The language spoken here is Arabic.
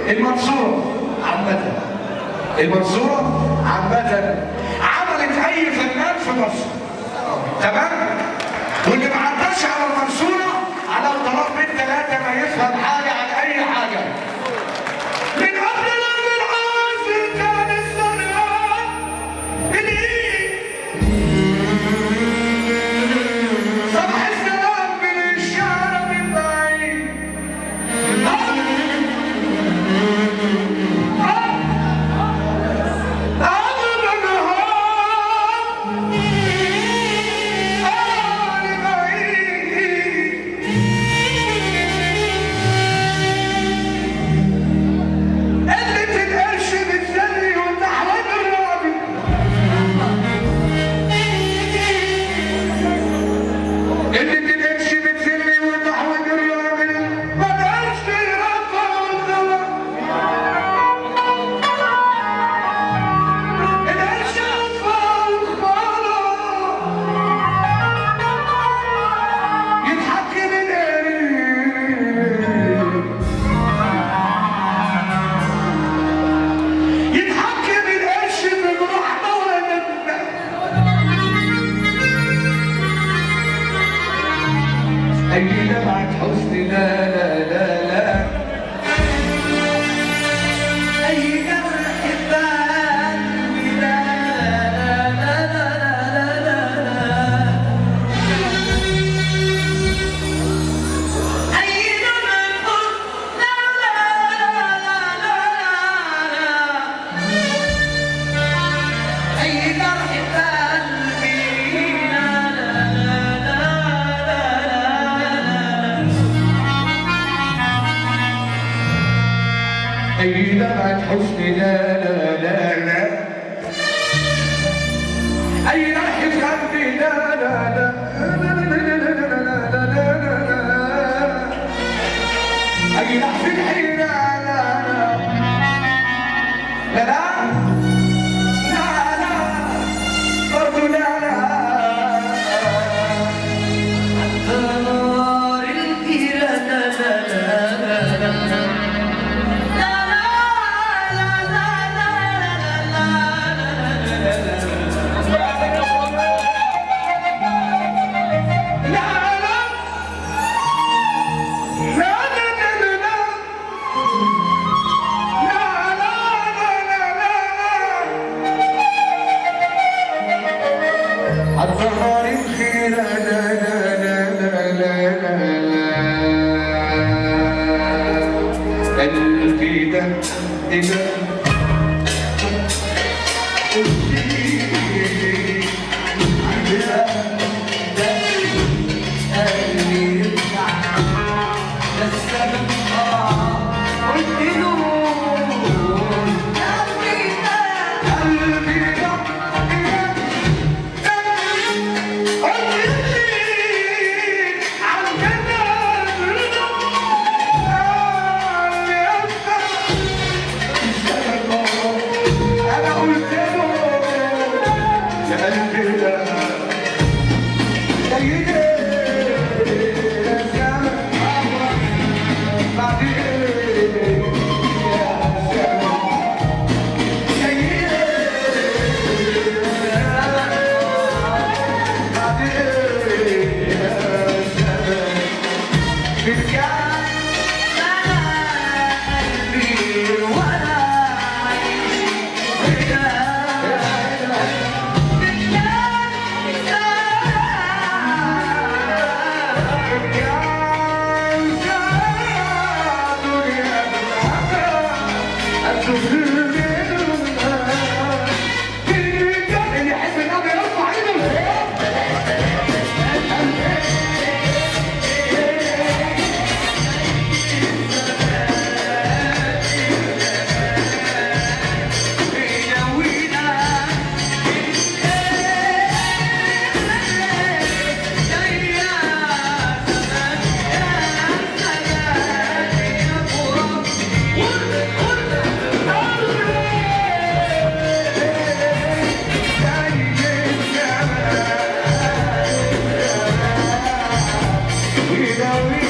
المنصورة عامة عملت أي فنان في مصر، تمام؟ واللي ما عداش على المنصورة على طرف من ثلاثة ما يفهم حاجة عن أي حاجة. من قبل الأرض العاصر كان الصنعاء الإيد، صباح السلام من الشارع من بعيد. أي دمعة حزن لا لا لا لا، أي جرح بقلبي لا لا لا لا لا لا، أي دمعة حزن لا لا لا لا، أي جرح بقلبي لا لا أي دمعة حزن لا لا لا لا، أي جرح في قلبي لا لا لا أي لحظة الحيرة لا لا لا لا لا برضو لا لا، حتى نار الحيرة لا لا لا لا. الظهر الخير لا لا لا لا لا لا، قلبي ده إذا we